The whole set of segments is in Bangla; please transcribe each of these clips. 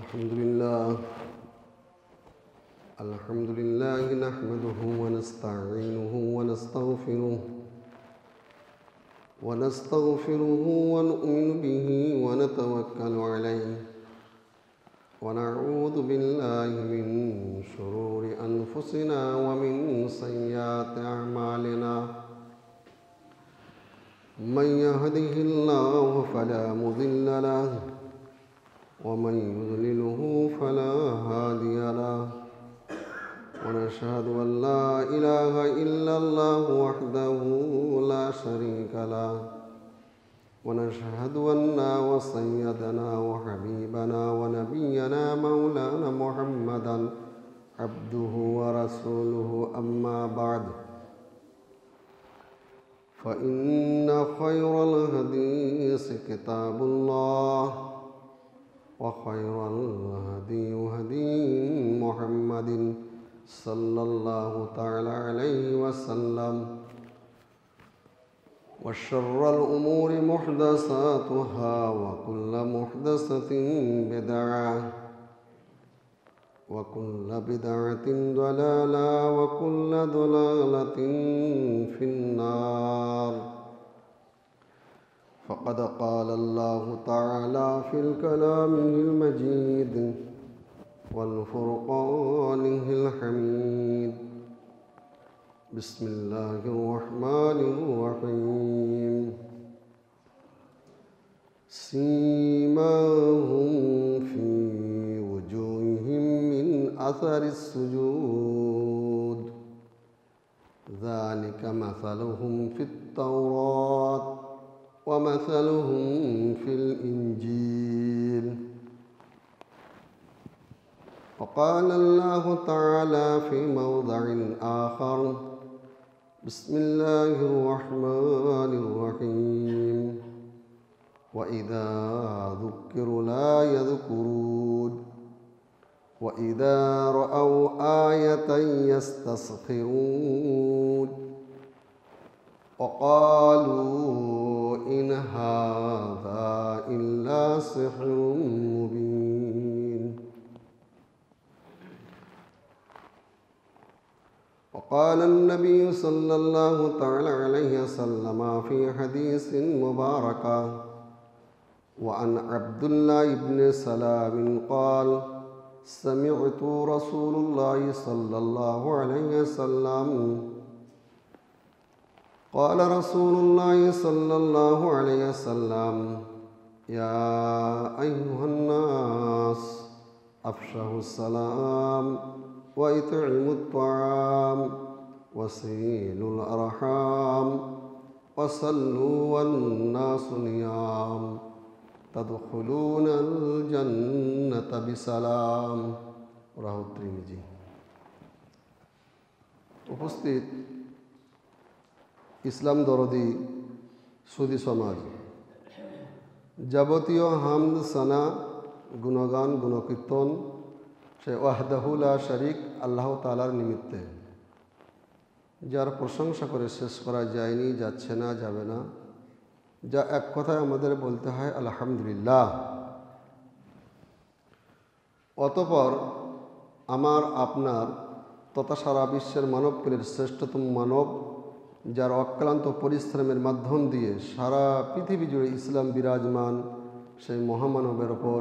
الحمد لله نحمده ونستعينه ونستغفره ونؤمن به ونتوكل عليه ونعوذ بالله من شرور أنفسنا ومن سيئات أعمالنا من يهده الله فلا مضل له ومن يضلله فلا هادي له ونشهد أن لا إله إلا الله وحده لا شريك له ونشهد أن وسيدنا وحبيبنا ونبينا مولانا محمدا عبده ورسوله أما بعد فإن خير الحديث كتاب الله وخير الهدي هدي محمد صلى الله تعالى عليه وسلم وشر الأمور محدثاتها وكل محدثة بدعة وكل بدعة ضلالة وكل ضلالة في النار فقد قال الله تعالى في كلامه المجيد والفرقانه الحميد بسم الله الرحمن الرحيم سيماهم في وجوههم من أثر السجود ذلك مثلهم في التوراة ومثلهم في الإنجيل وقال الله تعالى في موضع آخر بسم الله الرحمن الرحيم وإذا ذكروا لا يذكرون وإذا رأوا آية يستسخرون وقالوا إن هذا إلا سحر مبين وقال النبي صلى الله تعالى عليه وسلم في حديث مبارك وعن عبد الله بن سلام قال سمعت رسول الله صلى الله عليه وسلم قال رسول الله صلى الله عليه وسلم يا أيها الناس أفشوا السلام وإطعموا الطعام وصلوا الأرحام وصلوا والناس نيام تدخلون الجنة بسلام রাহু ত্রিমিজি। উপস্থিত ইসলাম দরদি সুদী সমাজ, যাবতীয় হামদ সানা গুণগান গুণকীর্তন সে ওয়াহদাহু লা শারিক আল্লাহ তাআলার নিমিত্তে, যার প্রশংসা করে শেষ করা যায়নি, যাচ্ছে না, যাবে না, যা এক কথায় আমাদের বলতে হয় আলহামদুলিল্লাহ। অতঃপর আমার আপনার তথা সারা বিশ্বের মানবকুলের শ্রেষ্ঠতম মানব, যার অক্লান্ত পরিশ্রমের মাধ্যম দিয়ে সারা পৃথিবী জুড়ে ইসলাম বিরাজমান, সেই মহামানবের ওপর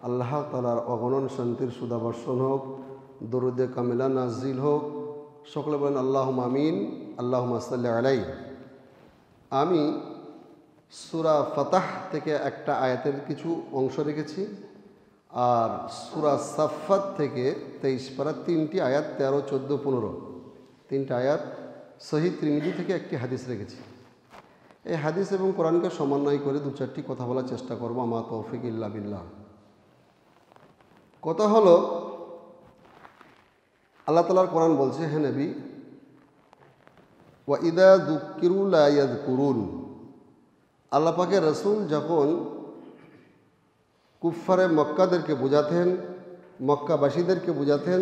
আল্লাহ তাআলার অগণন শান্তির সুধাবর্ষণ হোক, দরুদে কামিলা নাজিল হোক। সকলে বলেন আল্লাহুম্মা আমিন, আল্লাহুম্মা সাল্লি আলাইহি। আমি সূরা ফাতাহ থেকে একটা আয়াতের কিছু অংশ রেখেছি, আর সূরা সাফফাত থেকে 23 পারা 3টি আয়াত 13, 14, 15 3টা আয়াত সহিহ তিরমিজি থেকে একটি হাদিস রেখেছি। এই হাদিস এবং কোরআনকে সমন্বয় করে 2-4টি কথা বলার চেষ্টা করব, আমা তৌফিক ইল্লা বিল্লাহ। কথা হলো, আল্লাহ তাআলার কোরআন বলছে, হে নবী, ওয়া ইদা যুক্কিরু লা ইয়াযকুরুন। আল্লাহ পাকের রাসূল যখন কুফফারে মক্কাদেরকে বুঝাতেন, মক্কাবাসীদেরকে বুঝাতেন,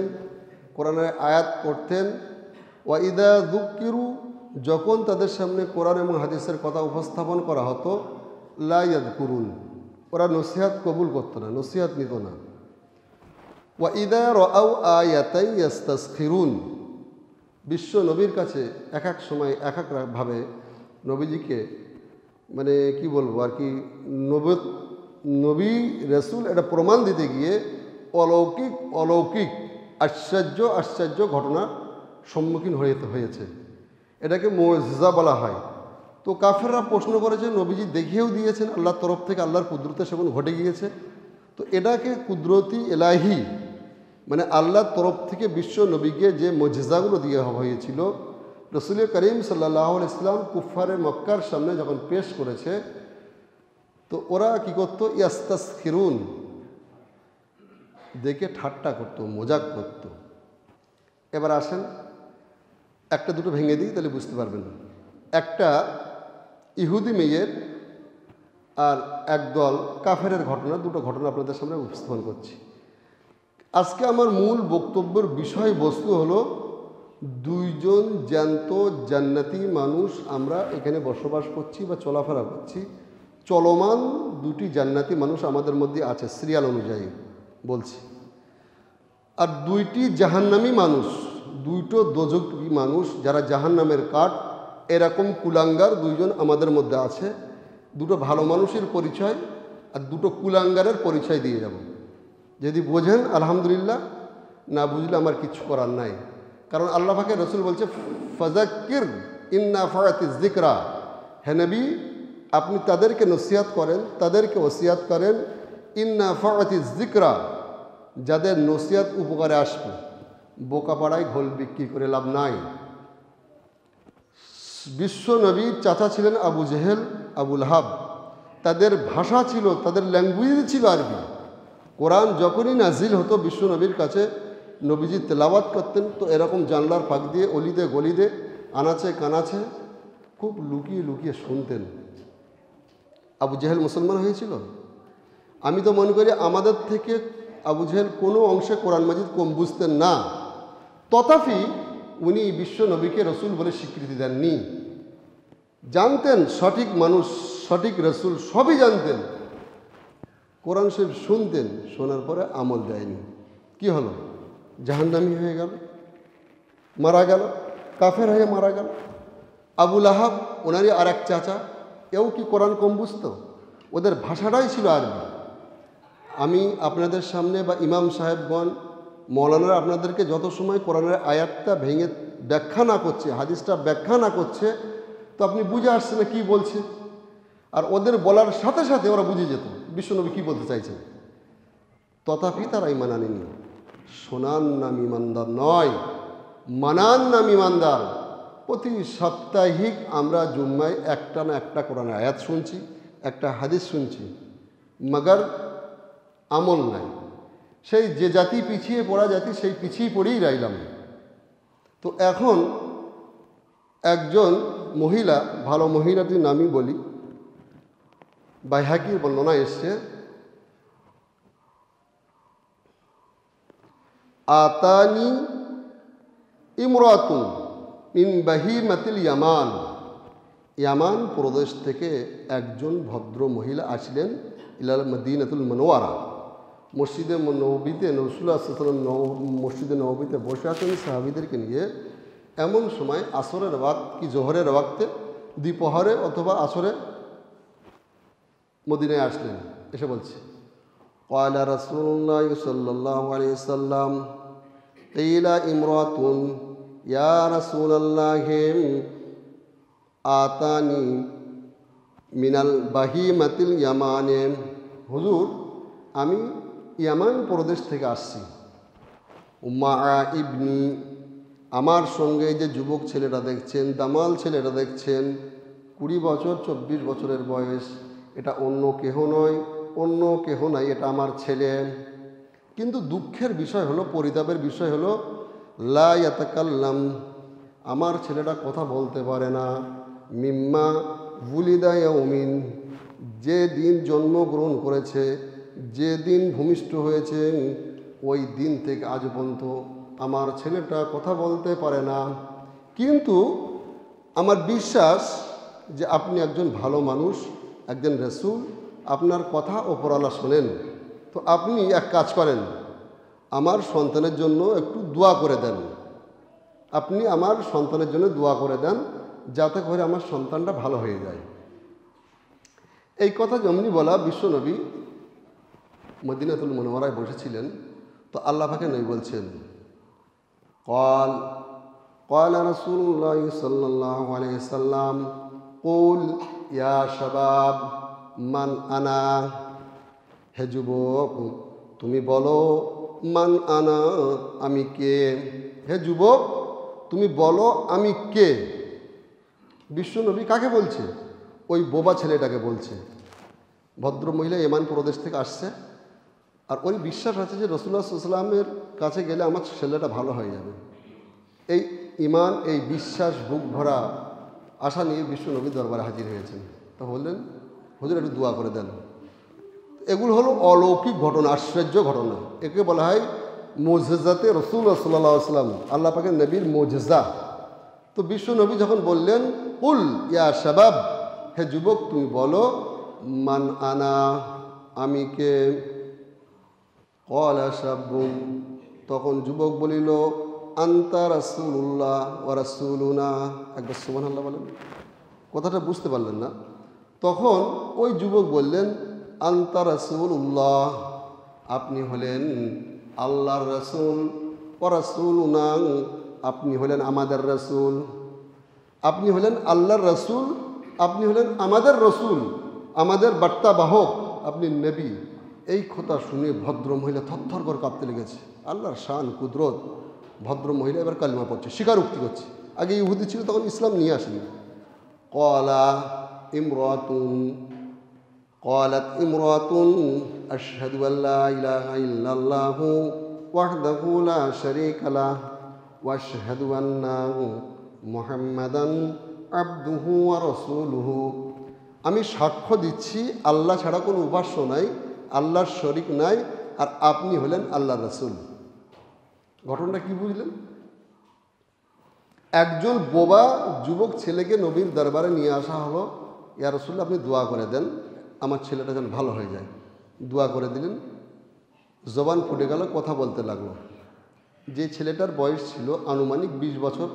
কোরআনের আয়াত পড়তেন, ওয়া ইদা যুক্কিরু, যখন তাদের সামনে কোরআন এবং হাদিসের কথা উপস্থাপন করা হতো, লা ইয়াযকুরুন, ওরা নসিহাত কবুল করতো না, নসিহাত নিত না। ওয়াইদা রাআউ আয়াতান ইস্তাসখিরুন। বিশ্ব নবীর কাছে এক এক সময় এক এক ভাবে নবীজিকে মানে কি বলবো আর কি, নবী রসুল এটা প্রমাণ দিতে গিয়ে অলৌকিক অলৌকিক আশ্চর্য আশ্চর্য ঘটনার সম্মুখীন হয়েছে। এটাকে মুজিজা বলা হয়। তো কাফেররা প্রশ্ন করেছে, নবীজি দেখিয়েও দিয়েছেন আল্লাহর তরফ থেকে, আল্লাহর কুদরতে সেবন ঘটে গিয়েছে। তো এটাকে কুদরতি এলাহি মানে আল্লাহর তরফ থেকে বিশ্ব নবীকে যে মুজিজাগুলো দিয়ে হয়েছিল রসুল করিম সাল্লাল্লাহু আলাইহি ওয়াসাল্লাম কুফারে মক্কার সামনে যখন পেশ করেছে, তো ওরা কি করত, ইয়াস্তাসখিরুন, দেখে ঠাট্টা করত, মজাক করত। এবার আসেন একটা দুটো ভেঙে দিই, তাহলে বুঝতে পারবেন। একটা ইহুদি মেয়ের আর একদল কাফেরের ঘটনা, দুটো ঘটনা আপনাদের সামনে উপস্থাপন করছি। আজকে আমার মূল বক্তব্যের বিষয়বস্তু হলো দুইজন জ্যান্ত জান্নাতি মানুষ আমরা এখানে বসবাস করছি বা চলাফেরা করছি। চলমান দুটি জান্নাতি মানুষ আমাদের মধ্যে আছে, সিরিয়াল অনুযায়ী বলছি। আর দুইটি জাহান্নামী মানুষ, দুইটো দোজখী মানুষ যারা জাহান্নামের কাঠ, এরকম কুলাঙ্গার দুইজন আমাদের মধ্যে আছে। দুটো ভালো মানুষের পরিচয় আর দুটো কুলাঙ্গারের পরিচয় দিয়ে যাব। যদি বোঝেন আলহামদুলিল্লাহ, না বুঝলে আমার কিছু করার নাই। কারণ আল্লাহ পাকের রসুল বলছে ফাযাক্কির ইন্না ফাআতিজ যিকরা, হে নবী আপনি তাদেরকে নসিহত করেন, তাদেরকে ওসিয়াত করেন, ইন্না ফাআতিজ যিকরা, যাদের নসিহত উপকারে আসবে। বোকা পাড়ায় ঘোল বিক্রি করে লাভ নাই। বিশ্ব নবী চাচা ছিলেন আবু জেহেল, আবু লাহাব। তাদের ভাষা ছিল, তাদের ল্যাঙ্গুয়েজ ছিল আরবি। কোরআন যখনই নাজিল হতো বিশ্ব নবীর কাছে, নবীজি তেলাওয়াত করতেন, তো এরকম জানলার ফাঁক দিয়ে অলিদে গলিদে আনাচে কানাচে খুব লুকিয়ে লুকিয়ে শুনতেন। আবু জেহেল মুসলমান হয়েছিল? আমি তো মনে করি আমাদের থেকে আবু জেহেল কোনো অংশে কোরআন মাজিদ কম বুঝতেন না। তথাপি উনি বিশ্ব নবীকে রসুল বলে স্বীকৃতি দেননি। জানতেন সঠিক মানুষ, সঠিক রসুল সবই জানতেন। কোরআন শরীফ শুনতেন, শোনার পরে আমল দেয়নি। কি হলো? জাহান্নামী হয়ে গেল, মারা গেল, কাফের হয়ে মারা গেল। আবু লাহাব ওনারই আর এক চাচা, এও কি কোরআন কম বুঝতো? ওদের ভাষাটাই ছিল আরবি। আমি আপনাদের সামনে বা ইমাম সাহেবগণ মৌলানারা আপনাদেরকে যত সময় কোরআনের আয়াতটা ভেঙে ব্যাখ্যা না করছে, হাদিসটা ব্যাখ্যা না করছে, তো আপনি বুঝে আসছে না কী বলছে। আর ওদের বলার সাথে সাথে ওরা বুঝে যেত বিশ্বনবী কী বলতে চাইছেন। তথাপি তারা ইমান আনেনি। শোনান নাম ইমানদার নয়, মানান নাম ইমানদার। প্রতি সাপ্তাহিক আমরা জুম্মায় একটা না একটা কোরআনের আয়াত শুনছি, একটা হাদিস শুনছি, মগর আমল নাই। সেই যে জাতি পিছিয়ে পড়া জাতি, সেই পিছিয়ে পড়েই রইলাম। তো এখন একজন মহিলা, ভালো মহিলাটির নামই বলি, বাইহাকির বর্ণনা এসছে, আতানি ইমরাতুন মিন বাহিমাতিল ইয়ামান, ইয়ামান প্রদেশ থেকে একজন ভদ্র মহিলা আসলেন ইলাল মদিনাতুল মুনাওয়ারা, মসজিদে নববীতে, রাসূলুল্লাহ সাল্লাল্লাহু আলাইহি ওয়াসাল্লাম মসজিদে নববীতে বসে আছেন সাহাবীদেরকে নিয়ে। এমন সময় আসরের ওয়াক্ত কি জোহরের ওয়াক্তে, দ্বিপ্রহরে অথবা আসরে মদিনায় আসলেন। এসে বলছে ক্বালা রাসূলুল্লাহ সাল্লাল্লাহু আলাইহি ওয়াসাল্লাম কিলা ইমরাতুন ইয়া রাসূলুল্লাহ আতানি মিনাল বাহিমাতিল ইয়ামানে, হুজুর আমি ইয়ামান প্রদেশ থেকে আসছি। মা ইবনি, আমার সঙ্গে যে যুবক ছেলেটা দেখছেন, দামাল ছেলেটা দেখছেন, 20 বছর 24 বছরের বয়স, এটা অন্য কেহ নয়, অন্য কেহ নাই, এটা আমার ছেলে। কিন্তু দুঃখের বিষয় হলো, পরিতাপের বিষয় হলো, লা ইয়াতাকাল্লাম, আমার ছেলেটা কথা বলতে পারে না। মিম্মা বুলিদা ইয়াউমিন, যে দিন জন্মগ্রহণ করেছে, যে দিন ভূমিষ্ঠ হয়েছে, ওই দিন থেকে আজ পর্যন্ত আমার ছেলেটা কথা বলতে পারে না। কিন্তু আমার বিশ্বাস যে আপনি একজন ভালো মানুষ, একজন রাসূল, আপনার কথা ওপরওয়ালা শোনেন। তো আপনি এক কাজ করেন, আমার সন্তানের জন্য একটু দোয়া করে দেন, আপনি আমার সন্তানের জন্য দোয়া করে দেন যাতে করে আমার সন্তানটা ভালো হয়ে যায়। এই কথা যেমনি বলা, বিশ্বনবী মদিনাতুল মুনাওয়ারায় বসেছিলেন, তো আল্লাহ পাকে নবী বলছেন, قال رسول الله صلى الله عليه وسلم قل يا شباب من أنا, হে যুবক তুমি বলো, মান আনা, আমি কে। হে যুবক তুমি বলো আমি কে। বিশ্বনবী কাকে বলছে? ওই বোবা ছেলেটাকে বলছে। ভদ্র মহিলা ইমান প্রদেশ থেকে আসছে, আর ওই বিশ্বাস আছে যে রাসূলুল্লাহ সাল্লাল্লাহু আলাইহি ওয়াসাল্লামের কাছে গেলে আমার ছেলেটা ভালো হয়ে যাবে। এই ইমান, এই বিশ্বাস বুক ভরা আশা নিয়ে বিশ্বনবীর দরবারে হাজির হয়েছেন। তো বললেন, হুজুর একটু দোয়া করে দেন। এগুলো হলো অলৌকিক ঘটনা, আশ্চর্য ঘটনা। একে বলা হয় মুজেজাতে রাসূলুল্লাহ সাল্লাল্লাহু আলাইহি ওয়াসাল্লাম, আল্লাহ পাকের নবীর মুজেজা। তো বিশ্বনবী যখন বললেন, কুল ইয়া শাবাব, হে যুবক তুমি বলো, মান আনা, আমি কে। ক্বালা শাবুন, তখন যুবক বলিল, আনতা রাসূলুল্লাহ ওয়া রাসূলুনা। একবার সুবহানাল্লাহ বলেন। কথাটা বুঝতে পারলেন না? তখন ওই যুবক বললেন, আনতা রাসূলুল্লাহ, আপনি হলেন আল্লাহর রাসূল, ওয়া রাসূলুনা, আপনি হলেন আমাদের রাসূল। আপনি হলেন আল্লাহর রাসূল, আপনি হলেন আমাদের রাসূল, আমাদের বার্তাবাহক, আপনি নবী। এই কথা শুনে ভদ্র মহিলা থরথর করে কাঁপতে লেগেছে। আল্লাহর শান কুদরত। ভদ্র মহিলা এবার কালিমা পড়ছে, স্বীকারোক্তি করছে। আগে ইহুদি ছিল, তখন ইসলাম নিয়ে আসেনি। قالت امرأة أشهد أن لا إله إلا الله وحده لا شريك له وأشهد أن محمدا عبده ورسوله, আমি সাক্ষ্য দিচ্ছি আল্লাহ ছাড়া কোনো উপাস্য নাই, আল্লাহর শরিক নাই, আর আপনি হলেন আল্লাহর রাসূল। ঘটনাটা কি বুঝলেন? একজন বোবা যুবক ছেলেকে নবীর দরবারে নিয়ে আসা হলো, ইয়া রাসূলুল্লাহ আপনি দোয়া করে দেন আমার ছেলেটা যেন ভালো হয়ে যায়। দোয়া করে দিলেন, জবান ফুটে গেল, কথা বলতে লাগলো। যে ছেলেটার বয়স ছিল আনুমানিক 20 বছর,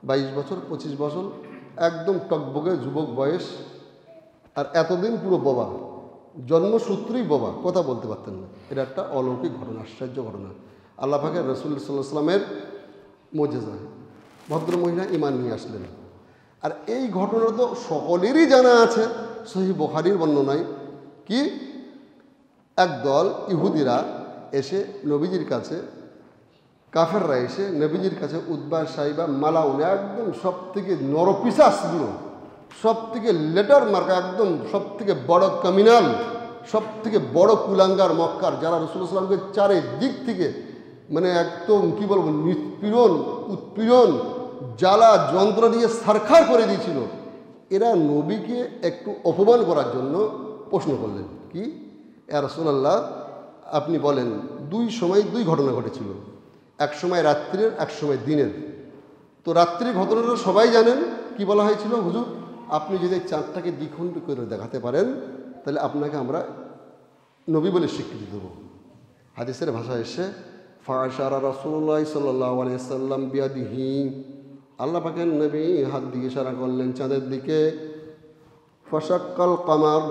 22 বছর, 25 বছর, একদম টকবগে যুবক বয়স, আর এতদিন পুরো বোবা, জন্মসূত্রেই বোবা, কথা বলতে পারতেন না। এটা একটা অলৌকিক ঘটনা, আশ্চর্য ঘটনা, আল্লাহ পাকের রাসূল সাল্লাল্লাহু আলাইহি ওয়াসাল্লামের মুজিজা। ভদ্র মহিলা ঈমান নিয়ে আসলেন। আর এই ঘটনা তো সকলেরই জানা আছে, সহিহ বুখারীর বর্ণনায়। কি, একদল ইহুদিরা এসে নবীজির কাছে, কাফেররা এসে নবীজির কাছে উতবা, সাইবা, মালাউন, একদম সব থেকে নরপিশাচগুলো, সব থেকে লেটার মার্কা, একদম সব থেকে বড় ক্রিমিনাল, সব থেকে বড় কুলাঙ্গার মক্কার, যারা রাসূলুল্লাহ সাল্লাল্লাহু আলাইহি ওয়াসাল্লামকে চারিদিক থেকে মানে একদম কী বলবো, নিপীড়ন, উৎপীড়ন, জ্বালা যন্ত্র দিয়ে সারখার করে দিয়েছিল। এরা নবীকে একটু অপমান করার জন্য প্রশ্ন করলেন, কি, ইয়া রাসূলুল্লাহ আপনি বলেন, 2 সময় 2 ঘটনা ঘটেছিল, এক সময় রাত্রির, এক সময় দিনের। তো রাত্রির ঘটনাটা সবাই জানেন। কি বলা হয়েছিল, হুজুর আপনি যদি চাঁদটাকে দ্বিখণ্ড করে দেখাতে পারেন তাহলে আপনাকে আমরা নবী বলে স্বীকৃতি দেব। হাদিসের ভাষা এসে, ফাআশারা রাসূলুল্লাহ সাল্লাল্লাহু আলাইহি ওয়াসাল্লাম বিয়াদিহি, আল্লাহ পাকের নবী হাত দিয়ে ইশারা করলেন চাঁদের দিকে। ফাশাক্কাল কামার,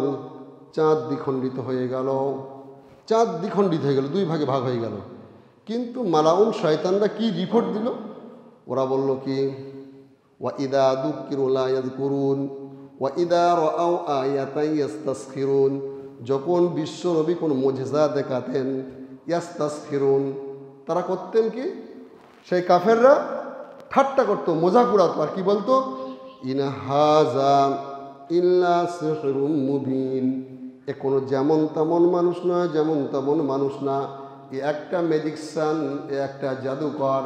চাঁদ দ্বিখণ্ডিত হয়ে গেল। চাঁদ দ্বিখণ্ডিত হয়ে গেল, 2 ভাগে ভাগ হয়ে গেল। কিন্তু মালাউন শয়তানরা কি রিপোর্ট দিল? ওরা বলল কি, ওয়া ইদা দুকিরু লা ইয়াযকুরুন ওয়া ইদা রাআউ আয়াতান ইস্তাসখিরুন, যখন বিশ্ব নবী কোনো মুজিজা দেখাতেন, ইস্তাসখিরুন, তারা করতেন কি, সেই কাফেররা ঠাট্টা করতো, মজাক উড়াতো, আর কি বলতো, ইন হাযা ইল্লা সিহরুম মুবিন, এ কোনো যেমন তেমন মানুষ নয়, যেমন তেমন মানুষ না, এ একটা ম্যাজিকশান, এ একটা জাদুকর।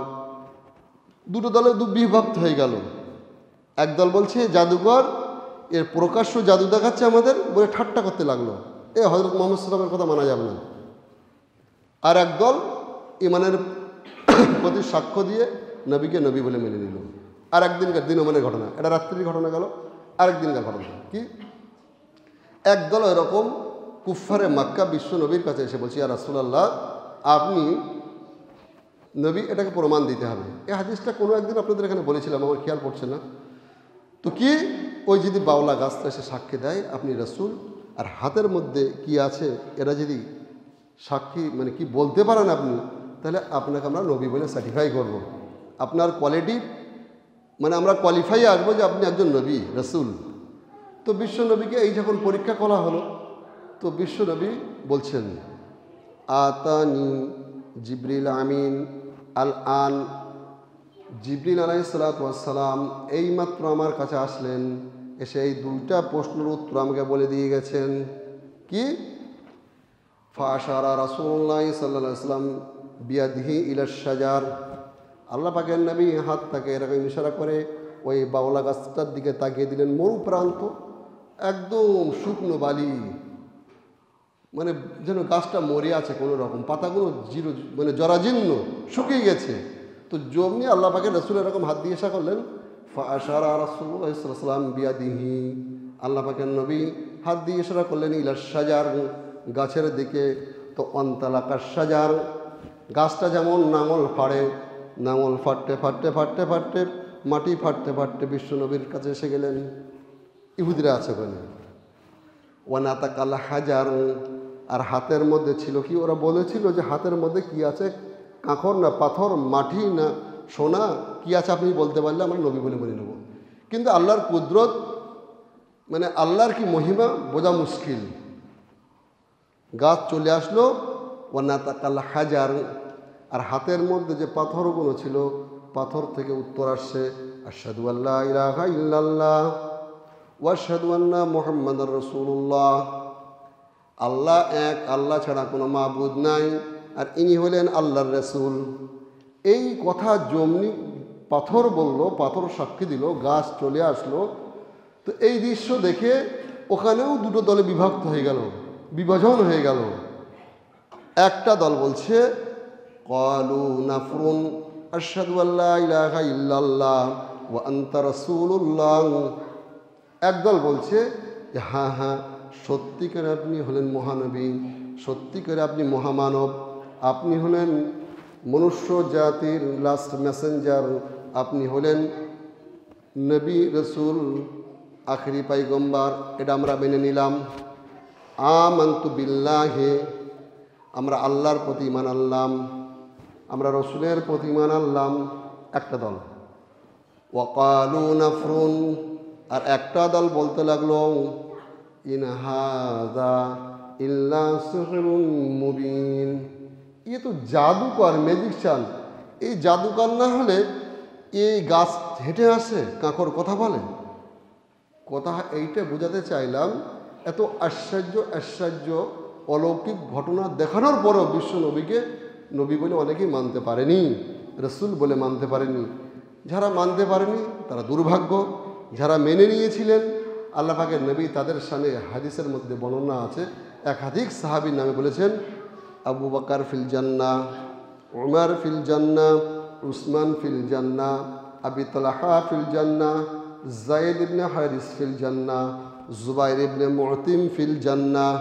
দুটো দলে বিভক্ত হয়ে গেল। একদল বলছে জাদুকর, এর প্রকাশ্য জাদু দেখাচ্ছে আমাদের, বলে ঠাট্টা করতে লাগলো, এ হযরত মুহাম্মদ সাল্লাল্লাহু আলাইহি ওয়াসাল্লামের কথা মানা যাবে না। আর একদল ইমানের প্রতি সাক্ষ্য দিয়ে নবীকে নবী বলে মেনে নিল। আর একদিনকার দিনমানের ঘটনা, এটা রাত্রির ঘটনা গেল। আরেকদিনকার ঘটনা কি, একদল এরকম কুফফারে মক্কা বিশ্ব নবীর কাছে এসে বলছে, ইয়া রাসূলুল্লাহ আপনি নবী, এটাকে প্রমাণ দিতে হবে। এই হাদিসটা কোনো একদিন আপনাদের এখানে বলেছিলাম, আমার খেয়াল পড়ছে না। তো কি, ওই যদি বাওলা গাছটা এসে সাক্ষী দেয় আপনি রাসূল, আর হাতের মধ্যে কি আছে এরা যদি সাক্ষী মানে কি বলতে পারেন আপনি, তাহলে আপনাকে আমরা নবী বলে সার্টিফাই করব। আপনার কোয়ালিটি মানে আমরা কোয়ালিফাই আসবো যে আপনি একজন নবী রাসূল। তো বিশ্ব নবীকে এই যখন পরীক্ষা করা হলো, তো বিশ্ব নবী বলছেন, আতানি জিবরিল আমিন আল আন, জিবরিল আলাইহিসসালাতু ওয়াসসালাম এইমাত্র আমার কাছে আসলেন, এসে এই দুইটা প্রশ্নের উত্তর আমাকে বলে দিয়ে গেছেন। কি? ফাশারা রাসূলুল্লাহ সাল্লাল্লাহু আলাইহি ওয়াসাল্লাম বিয়াদিহি ইলা শাজার, আল্লাহ পাকের নবী হাতটাকে এরকম ইশারা করে ওই বাওলা গাছটার দিকে তাকিয়ে দিলেন। মরু প্রান্ত, একদম শুকনো বালি, মানে যেন গাছটা মরে আছে, কোনো রকম পাতাগুলো জিরো মানে জরাজীর্ণ শুকিয়ে গেছে। তো জমনি আল্লাহ পাকের রাসূল এরকম হাত দিয়ে ইশারা করলেন। ফাশারা রাসূলুল্লাহ সাল্লাল্লাহু আলাইহি ওয়াসাল্লাম বিয়াদিহি, আল্লাহ পাকের নবী হাত দিয়ে ইশারা করলেন ইলা শাজার, গাছের দিকে। তো অন্তালাকার শাজার, গাছটা যেমন নাঙল ফাড়ে, নাঙল ফাটতে ফাটতে ফাটতে ফাটতে মাটি ফাটতে ফাটতে বিশ্ব নবীর কাছে এসে গেলেন। ইহুদিরা আছে ওখানে। ওয়ানাতাকাল হাজার, আর হাতের মধ্যে ছিল কি, ওরা বলেছিল যে হাতের মধ্যে কি আছে, কাঁকর না পাথর, মাটি না সোনা, কি আছে আপনি বলতে পারলে আমরা নবী বলে বলে নেব। কিন্তু আল্লাহর কুদরত মানে আল্লাহর কি মহিমা বোঝা মুশকিল। গাছ চলে আসলো, ওয়ানাতাকাল হাজার, আর হাতের মধ্যে যে পাথরগুলো ছিল, পাথর থেকে উত্তর আসছে, আশহাদু আল্লা ইলাহা ইল্লাল্লাহ ওয়া আশহাদু আন্না মুহাম্মাদার রাসূলুল্লাহ, আল্লাহ এক, আল্লাহ ছাড়া কোনো মাবুদ নাই, আর ইনি হলেন আল্লাহর রাসূল। এই কথা জমনি পাথর বলল, পাথর সাক্ষী দিল, গাছ চলে আসলো। তো এই দৃশ্য দেখে ওখানেও দুটো দলে বিভক্ত হয়ে গেল, বিভাজন হয়ে গেল। একটা দল বলছে ক্বালু নাফরুন আশহাদু আল্লা ইলাহা ইল্লাল্লাহ ওয়া আনতা রাসূলুল্লাহ, একদল বলছে যে হ্যাঁ হ্যাঁ সত্যিকার আপনি হলেন মহানবী, সত্যিকার আপনি মহামানব, আপনি হলেন মনুষ্য জাতির লাস্ট মেসেঞ্জার, আপনি হলেন নবী রসুল আখেরি পাইগম্বার, এটা আমরা মেনে নিলাম। আমানতু বিল্লাহি, আমরা আল্লাহর প্রতি ঈমান আনলাম, আমরা রসুলের প্রতি ঈমান আনলাম। একটা দল। ওয়াকালু নাফরুন, আর একটা দল বলতে লাগলো ইন হাযা ইল্লা সিহরুন মুবিন, এ তো জাদুকর, ম্যাজিকশান। এই জাদুকর না হলে এই গাছ হেঁটে আসে, কাঁকর কথা বলে। কথা এইটা বোঝাতে চাইলাম, এত আশ্চর্য আশ্চর্য অলৌকিক ঘটনা দেখানোর পরেও বিশ্ব নবীকে নবী বলে অনেকেই মানতে পারেনি, রসুল বলে মানতে পারেনি। যারা মানতে পারেনি তারা দুর্ভাগ্য, যারা মেনে নিয়েছিলেন আল্লাহ পাকের নবী, তাদের সামনে হাদিসের মধ্যে বর্ণনা আছে। একাধিক সাহাবীর নামে বলেছেন, আবু বকর ফিল জান্নাহ, উমর ফিল জান্নাহ, উসমান ফিল জান্নাহ, আবি তালহা ফিল জান্নাহ, যায়েদ ইবনে হারিস ফিল জান্নাহ, জুবাইর ইবনে মুতিম ফিল জান্নাহ।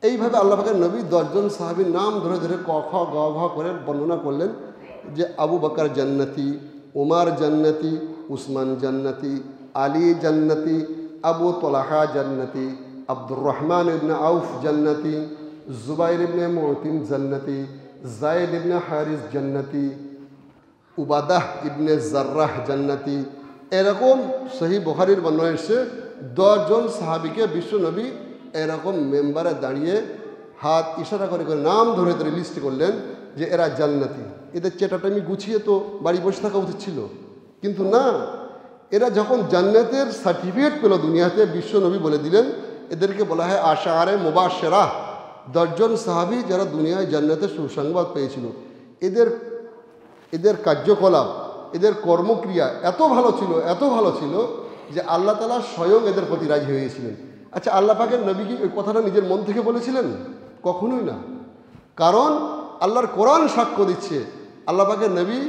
এইভাবে আল্লাহ পাকের নবী 10 জন সাহাবীর নাম ধরে ধরে ক খ গ ঘ করে বর্ণনা করলেন যে আবু বকর জান্নাতি, উমর জান্নাতি, উসমান জান্নাতি, আলী জান্নাতি, আবু তালহা জান্নাতি, আব্দুর রহমান ইবনে আউফ জান্নাতি, জুবাইর ইবনে মুতিম জান্নাতি, যায়েদ ইবনে হারিস জান্নাতি, উবাদাহ ইবনে জাররাহ জান্নাতি। এরকম সহিহ বুখারীর বর্ণনা এসে 10 জন সাহাবীকে বিশ্ব নবী এরকম মেম্বারে দাঁড়িয়ে হাত ইশারা করে করে নাম ধরে ধরে লিস্ট করলেন যে এরা জান্নাতি। এদের চেটাটামি গুছিয়ে তো বাড়ি বসে থাকা উচিত ছিল, কিন্তু না, এরা যখন জান্নাতের সার্টিফিকেট পেল দুনিয়াতে, বিশ্ব নবী বলে দিলেন এদেরকে বলা হয় আশারে মুবাশশিরা। 10 জন সাহাবী যারা দুনিয়ায় জান্নাতের সুসংবাদ পেয়েছিল, এদের কার্যকলাপ, এদের কর্মক্রিয়া এত ভালো ছিল, এত ভালো ছিল যে আল্লাহ তাআলা স্বয়ং এদের প্রতি রাজি হয়েছিলেন। আচ্ছা, আল্লাহ পাকের নবী কি ওই কথাটা নিজের মন থেকে বলেছিলেন? কখনোই না। কারণ আল্লাহর কোরআন সাক্ষ্য দিচ্ছে, আল্লাহ পাকের নবী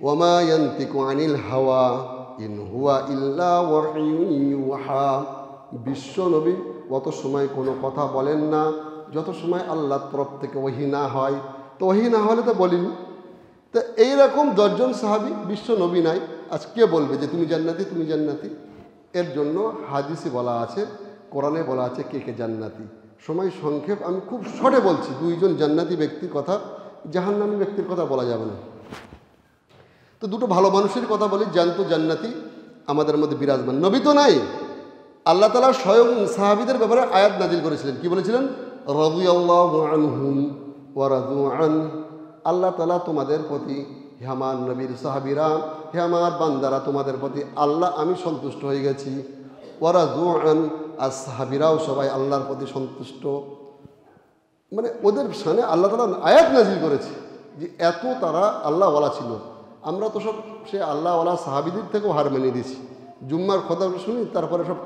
ওয়ামা ইয়ানতিকু আনিল হাওয়া ইন হুয়া ইল্লা ওয়াহয়ুন ইউহা, বিশ্ব নবী অত সময় কোনো কথা বলেন না যত সময় আল্লাহর তরফ থেকে ওহী না হয়। তো ওহী না হলে তো বলিনি, তো এইরকম 10 জন সাহাবী, বিশ্ব নবী নাই, আজ কে বলবে যে তুমি জান্নাতি, তুমি জান্নাতি? এর জন্য হাদিসে বলা আছে, কোরআনে বলা আছে কে কে জান্নাতি। সময় সংক্ষেপ, আমি খুব শর্টে বলছি। 2 জন জান্নাতি ব্যক্তির কথা, জাহান্নামী ব্যক্তির কথা বলা যাবে না। তো দুটো ভালো মানুষের কথা বলি, জ্যান্ত জান্নাতি আমাদের মধ্যে বিরাজমান। নবী তো নাই, আল্লাহ তাআলা স্বয়ং সাহাবীদের ব্যাপারে আয়াত নাজিল করেছিলেন। কি বলেছিলেন? রাদিয়াল্লাহু আনহুম ওয়া রাদু আন। আল্লাহ তাআলা তোমাদের প্রতি, হে আমার নবীর সাহাবীরা, হে আমার বান্দারা, তোমাদের প্রতি আল্লাহ আমি সন্তুষ্ট হয়ে গেছি। ওয়া রাদু আন, আর সাহাবীরাও সবাই আল্লাহর প্রতি সন্তুষ্ট। মানে ওদের সামনে আল্লাহ তাআলা আয়াত নাজিল করেছে যে এত তারা আল্লাহওয়ালা ছিল। আমরা তো সব সে আল্লাহওয়ালা সাহাবীদের থেকেও হার মেনে দিয়েছি। জুম্মার কথা শুনি, তারপরে সব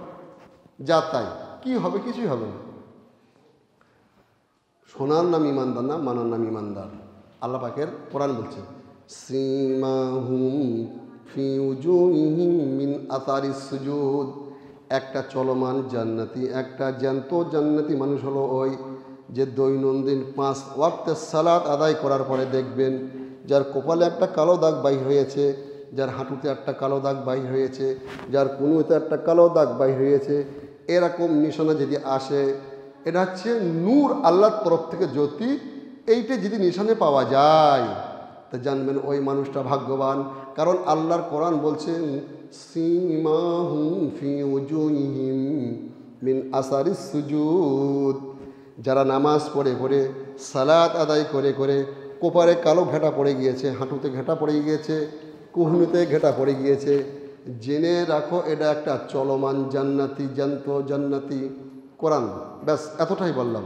যা তাই। কি হবে? কিছুই হবে না। শোনার নাম ইমানদার না, মানার নাম ইমানদার। আল্লাহ পাকের কোরআন বলছে, সিমাহুম ফি উজুহিহিম মিন আসারিস সুজুদ। একটা চলমান জান্নাতি, একটা জ্যান্ত জান্নাতি মানুষ হলো ওই যে দৈনন্দিন 5 ওয়াক্তের সালাত আদায় করার পরে দেখবেন যার কপালে একটা কালো দাগ বাইর হয়েছে, যার হাঁটুতে একটা কালো দাগ বাইর হয়েছে, যার কনুইতে একটা কালো দাগ বাইর হয়েছে। এরকম নিশানা যদি আসে, এটা হচ্ছে নূর, আল্লাহর তরফ থেকে জ্যোতি। এইটা যদি নিশানে পাওয়া যায় তা জানবেন ওই মানুষটা ভাগ্যবান। কারণ আল্লাহর কোরআন বলছেন, সিমাহুম ফি উজুহিহিম মিন আসারিস সুজুদ। যারা নামাজ পড়ে পড়ে, সালাত আদায় করে করে কোপারে কালো ঘেঁটা পড়ে গিয়েছে, হাঁটুতে ঘেঁটা পড়ে গিয়েছে, কুহনুতে ঘেঁটা পড়ে গিয়েছে, জেনে রাখো এটা একটা চলমান জান্নাতি, জ্যান্ত জান্নাতি। কোরআন, ব্যাস এতটাই বললাম।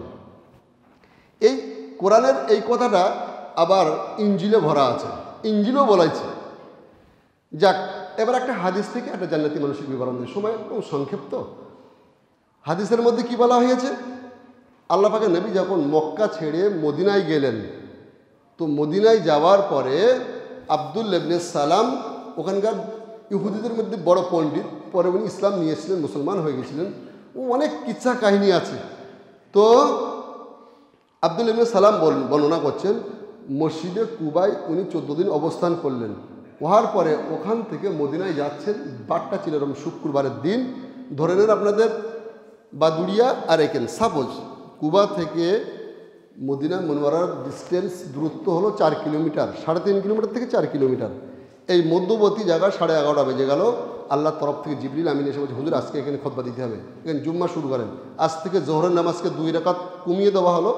এই কোরআনের এই কথাটা আবার ইঞ্জিলে ভরা আছে, ইঞ্জিলও বলাইছে। যাক, এবার একটা হাদিস থেকে একটা জান্নাতি মানুষের বিবরণ দিই। সময় একদম সংক্ষিপ্ত। হাদিসের মধ্যে কি বলা হয়েছে? আল্লাহ পাকের নবী যখন মক্কা ছেড়ে মদিনায় গেলেন, তো মদিনায় যাওয়ার পরে আব্দুল্লাহ ইবনে সালাম ওখানকার ইহুদিদের মধ্যে বড় পণ্ডিত, পরে উনি ইসলাম নিয়ে এসেছিলেন, মুসলমান হয়ে গেছিলেন। ও অনেক কিচ্ছা কাহিনী আছে। তো আব্দুল্লাহ ইবনে সালাম বর্ণনা করছেন, মসজিদে কুবায় উনি 14 দিন অবস্থান করলেন। হওয়ার পরে ওখান থেকে মদিনায় যাচ্ছেন। বারটা ছিল এরকম শুক্রবারের দিন। ধরে নেন আপনাদের বাদুড়িয়া আর এখানে সাপোজ কুবা থেকে মদিনা মুনওয়ারার ডিস্টেন্স, দূরত্ব হলো 4 কিলোমিটার, 3.5 কিলোমিটার থেকে 4 কিলোমিটার। এই মধ্যবর্তী জায়গা 11:30 বেজে গেল। আল্লাহর তরফ থেকে জিবরিল আমিন এসে বলছে, হুজুর আজকে এখানে খুতবা দিতে হবে, এখানে জুম্মা শুরু করেন। আজ থেকে জোহরের নামাজকে 2 রাকাত কমিয়ে দেওয়া হলো,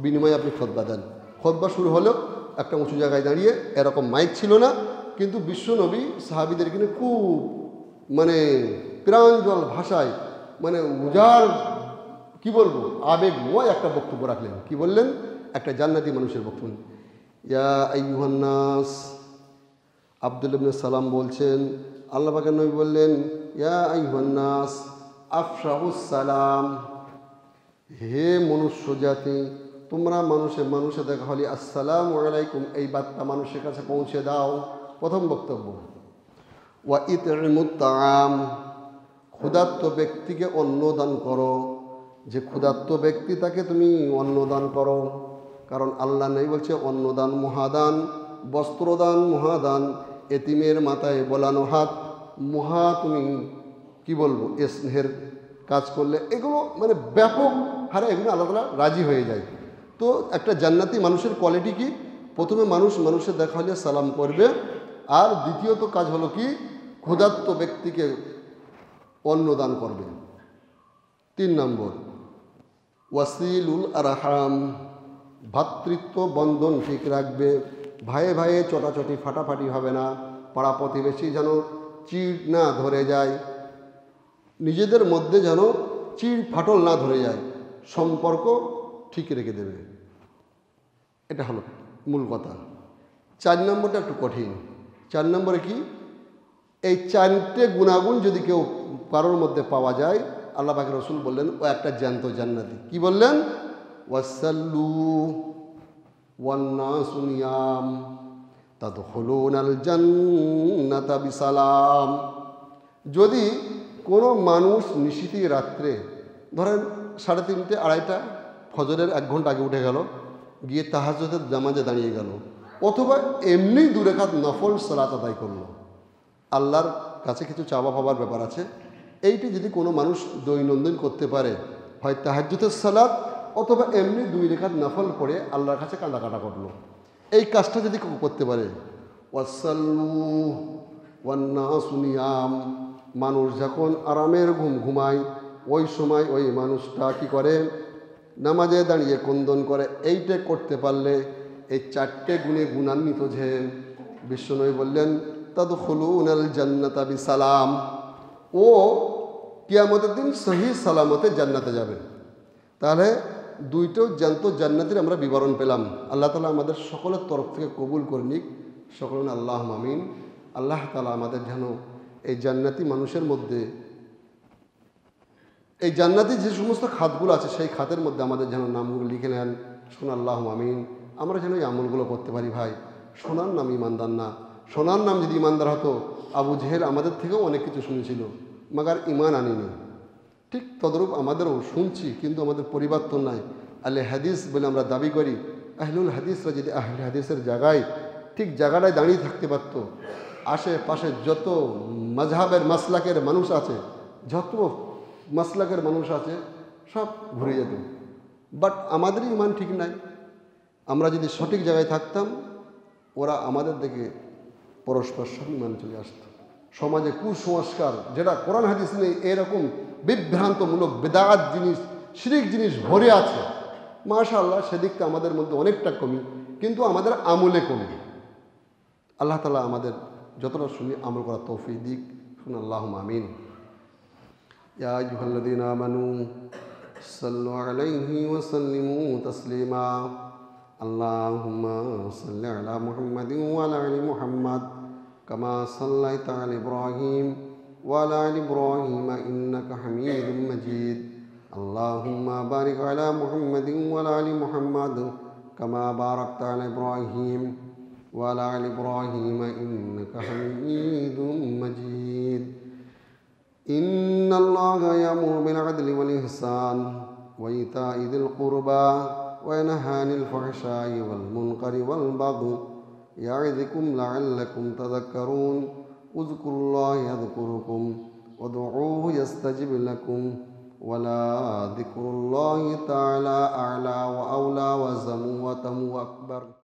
বিনিময়ে আপনি খুতবা দেন। খুতবা শুরু হলো একটা উঁচু জায়গায় দাঁড়িয়ে, এরকম মাইক ছিল না, কিন্তু বিশ্ব নবী সাহাবীদের কিনে খুব মানে প্রাঞ্জল ভাষায়, মানে উজাড়, কি বলবো, আবেগময় একটা বক্তব্য রাখলেন। কি বললেন? একটা জান্নাতি মানুষের বক্তব্য। ইয়া আইয়ুহান নাস, আব্দুল্লাহ ইবনে সালাম বলছেন, আল্লাহ পাকের নবী বললেন, ইয়া আইয়ুহান নাস আফশাহুস সালাম। হে মনুষ্য জাতি, তোমরা মানুষে দেখা হলে আসসালামু আলাইকুম, এই বার্তা মানুষের কাছে পৌঁছে দাও। প্রথম বক্তব্য। ওয়া ইতইমুত তাআম, ক্ষুধার্ত ব্যক্তিকে অন্ন দান করো। যে ক্ষুধার্ত ব্যক্তি তাকে তুমি অন্নদান করো। কারণ আল্লাহ নেই বলছে অন্নদান মহাদান, বস্ত্রদান মহাদান, এতিমের মাথায় বোলানো হাত মহা, তুমি কি বলবো, স্নেহের কাজ করলে, এগুলো মানে ব্যাপক হারে এগুলো আল্লাহ তাআলা রাজি হয়ে যায়। তো একটা জান্নাতি মানুষের কোয়ালিটি কি? প্রথমে মানুষের দেখা হলে সালাম করবে, আর দ্বিতীয়ত কাজ হলো কি, ক্ষুধার্ত ব্যক্তিকে অন্নদান করবে। 3 নম্বর, ওয়াসিলুল আরহাম, ভাতৃত্ব বন্ধন ঠিক রাখবে। ভাইয়ে ভাইয়ে চটাচটি ফাটাফাটি হবে না, পাড়া প্রতিবেশী যেন চিড় না ধরে যায়, নিজেদের মধ্যে যেন চিড় ফাটল না ধরে যায়, সম্পর্ক ঠিক রেখে দেবে। এটা হলো মূল কথা। 4 নম্বরটা একটু কঠিন। 4 নম্বরে কি, এই 4টে গুণাগুণ যদি কেউ কারোর মধ্যে পাওয়া যায়, আল্লাহ পাক রসুল বললেন ও একটা জ্যান্ত জান্নাতি। কি বললেন? ওয়াসাল্লু ওয়ান্নাসু নিয়াম তাদখুলুনাল জান্নাতা বিসালাম। যদি কোনো মানুষ নিশিতি রাত্রে, ধরেন 3:30 2:30 ফজরের 1 ঘন্টা আগে উঠে গেল, গিয়ে তাহাজ্জুদের নামাজে দাঁড়িয়ে গেল, অথবা এমনি 2 রাকাত নফল সালাত আদায় করলো। আল্লাহর কাছে কিছু চাওয়া পাওয়ার ব্যাপার আছে। এইটি যদি কোনো মানুষ দৈনন্দিন করতে পারে, হয় তাহাজ্জুদের সালাত অথবা এমনি 2 রাকাত নফল পড়ে আল্লাহর কাছে কাঁদাকাটা করলো, এই কাজটা যদি কেউ করতে পারে, ওয়াসাল্লু ওয়ান্নাসু নিয়াম, মানুষ যখন আরামের ঘুম ঘুমায় ওই সময় ওই মানুষটা কি করে, নামাজে দাঁড়িয়ে ক্রন্দন করে। এইটা করতে পারলে এই 4টে গুণে গুণান্বিত যে বিশ্বনবী বললেন তাদখুলুনাল জান্নাতা বিসালাম, ও কিয়ামতের দিন সহি সালামতে জান্নাতে যাবে। তাহলে দুইটো জ্যান্ত জান্নাতের আমরা বিবরণ পেলাম। আল্লাহ তাআলা আমাদের সকলের তরফ থেকে কবুল করে নিক, সকলে আল্লাহ আমিন। আল্লাহ তাআলা আমাদের যেন এই জান্নাতি মানুষের মধ্যে, এই জান্নাতি যে সমস্ত খাতগুলো আছে সেই খাতের মধ্যে আমাদের যেন নামগুলো লিখে নেন, শোন আল্লাহ আমিন। আমরা যেন এই আমলগুলো করতে পারি। ভাই, সোনার নাম ইমানদার না। সোনার নাম যদি ইমানদার হতো, আবু জেহেল আমাদের থেকেও অনেক কিছু শুনেছিল, মাগার ইমান আনিনি। ঠিক তদরূপ আমাদেরও শুনছি, কিন্তু আমাদের পরিবর্তন নাই। আহলে হাদিস বলে আমরা দাবি করি। আহলুল হাদিসরা যদি আহলে হাদিসের জায়গায় ঠিক জায়গাটায় দাঁড়িয়ে থাকতে পারত, আশেপাশে যত মাযহাবের মাসলাকের মানুষ আছে, যত মাসলাকের মানুষ আছে, সব ঘুরে যেত। বাট আমাদেরই ইমান ঠিক নাই। আমরা যদি সঠিক জায়গায় থাকতাম, ওরা আমাদের দেখে পরস্পর সব ইমান চলে আসত। সমাজে কুসংস্কার যেটা কোরআন হাদিস নেই, এরকম বিভ্রান্তমূলক বেদাত জিনিস, শিরিক জিনিস ভরে আছে। মাশাআল্লাহ, সেদিকটা আমাদের মধ্যে অনেকটা কমি, কিন্তু আমাদের আমলে কমি। আল্লাহ তাআলা আমাদের যতটা শুনি আমল করার তৌফিক দিক। শুন আল্লাহুম্মা আমিন। ইয়া আইয়ুহাল্লাযীনা আমানু সাল্লু আলাইহি ওয়া সাল্লিমু তাসলিমা। আল্লাহুম্মা সাল্লি আলা মুহাম্মাদিন ওয়া আলা আলি মুহাম্মাদ কামা সাল্লাইতা আলা ইব্রাহিম ওয়া আলা আলি ইব্রাহিম ইন্নাকা হামিদুম মাজিদ। আল্লাহুম্মা বারিক আলা মুহাম্মাদিন ওয়া আলা আলি মুহাম্মাদ কামা বারাকতা আলা ইব্রাহিম ওয়া আলা আলি ইব্রাহিম ইন্নাকা হামিদুম মাজিদ। ইন্নাল্লাহা ইয়ামুরু বিল আদলি ওয়াল ইহসান ওয়া ইতা'i যিল কুরবা ওয়া ইয়ানহা আনিল ফাহশাই ওয়াল মুনকারি ওয়াল বাগই ইয়া'iযুকুম লা'আল্লাকুম তাযাক্কারুন। উযকুরুল্লাহা ইয়াযকুরুকুম ওয়াদউহু ইয়াস্তাজিব লাকুম ওয়া লা যিকরুল্লাহি তাআলা আ'লা ওয়া আওলা ওয়া আযমু ওয়া তামু আকবার।